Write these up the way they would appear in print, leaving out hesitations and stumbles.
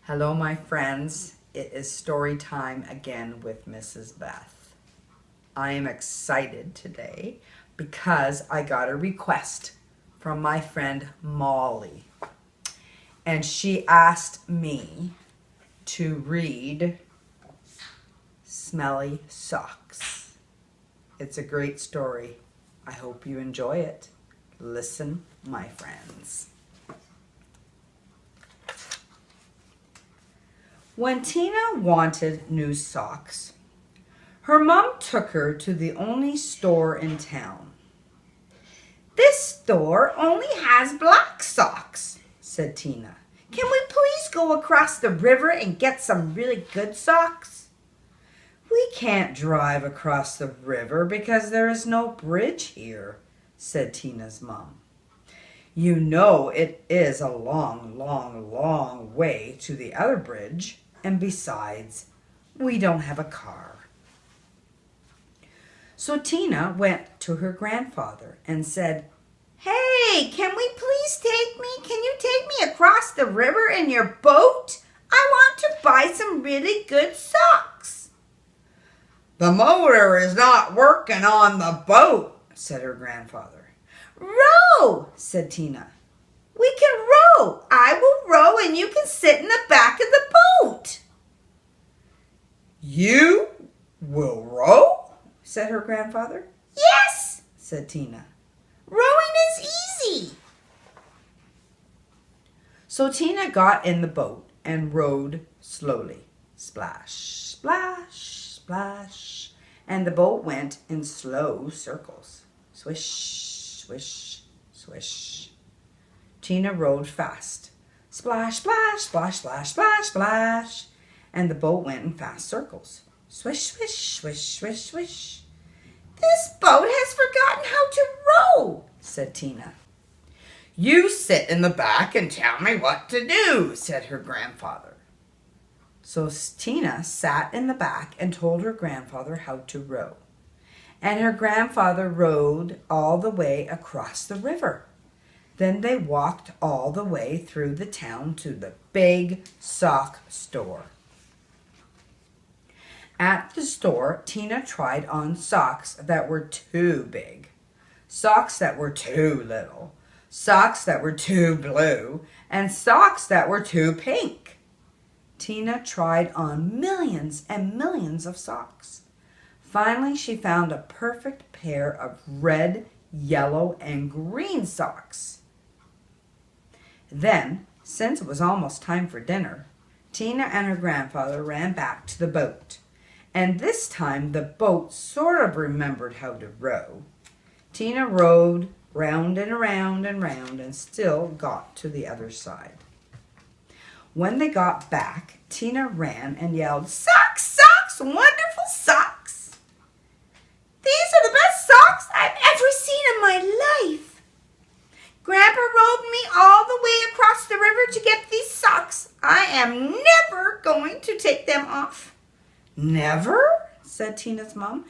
Hello, my friends. It is story time again with Mrs. Beth. I am excited today because I got a request from my friend Molly. And she asked me to read Smelly Socks. It's a great story. I hope you enjoy it. Listen, my friends. When Tina wanted new socks, her mom took her to the only store in town. "This store only has black socks," said Tina. "Can we please go across the river and get some really good socks?" "We can't drive across the river because there is no bridge here," said Tina's mom. "You know it is a long, long, long way to the other bridge. And besides, we don't have a car." So Tina went to her grandfather and said, "Hey, can you take me across the river in your boat? I want to buy some really good socks." "The motor is not working on the boat," said her grandfather. "Row," said Tina. "We can row. I will row and you can sit in the back of the boat." "You will row?" said her grandfather. "Yes," said Tina. "Rowing is easy." So Tina got in the boat and rowed slowly. Splash, splash, splash. And the boat went in slow circles. Swish, swish, swish. Tina rowed fast. Splash, splash, splash, splash, splash, splash. And the boat went in fast circles. Swish, swish, swish, swish, swish. "This boat has forgotten how to row," said Tina. "You sit in the back and tell me what to do," said her grandfather. So Tina sat in the back and told her grandfather how to row. And her grandfather rowed all the way across the river. Then they walked all the way through the town to the big sock store. At the store, Tina tried on socks that were too big, socks that were too little, socks that were too blue, and socks that were too pink. Tina tried on millions and millions of socks. Finally, she found a perfect pair of red, yellow, and green socks. Then, since it was almost time for dinner, Tina and her grandfather ran back to the boat. And this time the boat sort of remembered how to row. Tina rowed round and around and round and still got to the other side. When they got back, Tina ran and yelled, "Socks, socks, wonderful socks! These are the best socks I've ever seen in my life. Grandpa rowed me all the way across the river to get these socks. I am never going to take them off." "Never?" said Tina's mom.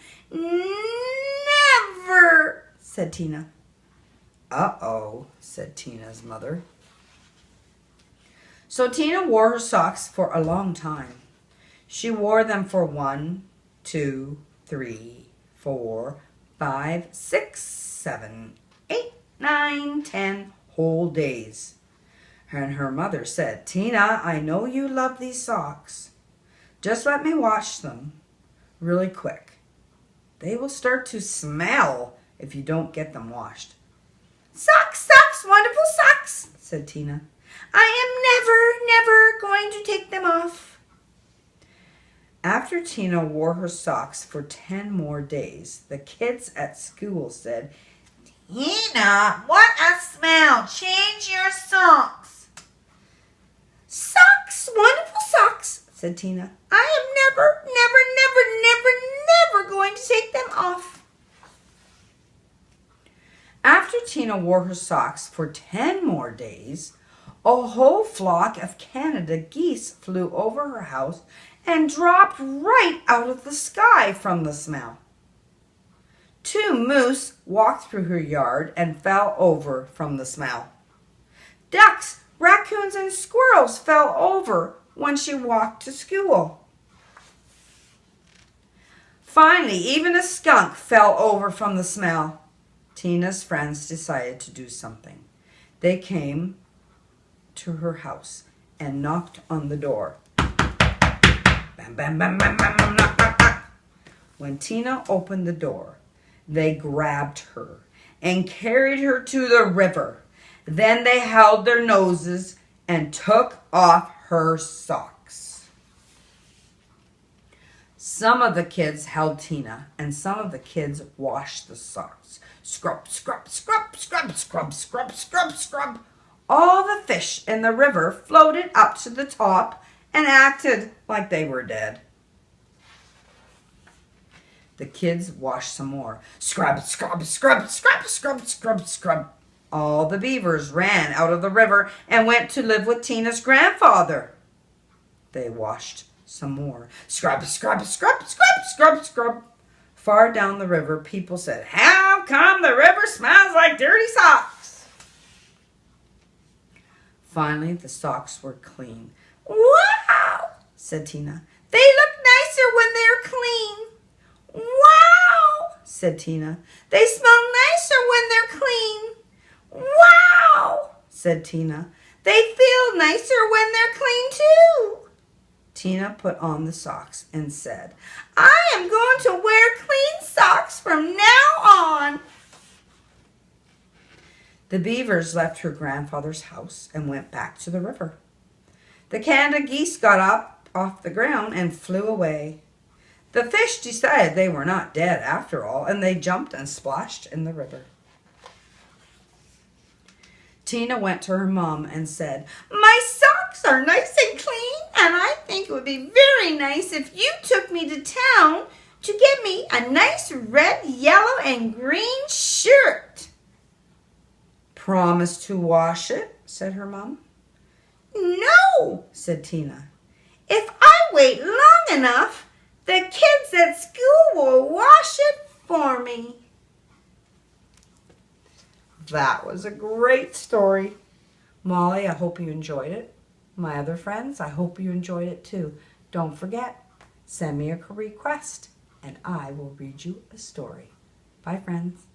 "Never," said Tina. "Uh-oh," said Tina's mother. So Tina wore her socks for a long time. She wore them for 1, 2, 3, 4, 5, 6, 7, 8, 9, 10 whole days. And her mother said, "Tina, I know you love these socks. Just let me wash them really quick. They will start to smell if you don't get them washed." "Socks, socks, wonderful socks," said Tina. "I am never going to take them off." After Tina wore her socks for 10 more days, the kids at school said, "Tina, what a smell! Change your socks." "Socks, wonderful socks," said Tina. "I am never going to take them off." After Tina wore her socks for 10 more days, a whole flock of Canada geese flew over her house and dropped right out of the sky from the smell. 2 moose walked through her yard and fell over from the smell. Ducks, raccoons, and squirrels fell over when she walked to school. Finally, even a skunk fell over from the smell. Tina's friends decided to do something. They came to her house and knocked on the door. Bam, bam, bam, bam, bam, bam, knock, knock, knock. When Tina opened the door, they grabbed her and carried her to the river. Then they held their noses and took off her socks. Some of the kids held Tina, and some of the kids washed the socks. Scrub, scrub, scrub, scrub, scrub, scrub, scrub, scrub. All the fish in the river floated up to the top and acted like they were dead. The kids washed some more. Scrub, scrub, scrub, scrub, scrub, scrub, scrub. All the beavers ran out of the river and went to live with Tina's grandfather. They washed some more. Scrub, scrub, scrub, scrub, scrub, scrub. Far down the river, people said, "How come the river smells like dirty socks?" Finally, the socks were clean. "Wow," said Tina. "They look nicer when they're clean." "Wow," said Tina. "They smell nicer when they're clean." "Wow," said Tina. "They feel nicer when they're clean too." Tina put on the socks and said, "I am going to wear clean socks from now on." The beavers left her grandfather's house and went back to the river. The Canada geese got up off the ground and flew away. The fish decided they were not dead after all, and they jumped and splashed in the river. Tina went to her mom and said, "My socks are nice and clean, and I think it would be very nice if you took me to town to get me a nice red, yellow, and green shirt." "Promise to wash it," said her mom. "No," said Tina. "If I wait long enough, the kids at school will wash it for me." That was a great story. Molly, I hope you enjoyed it. My other friends, I hope you enjoyed it too. Don't forget, send me a request and I will read you a story. Bye, friends.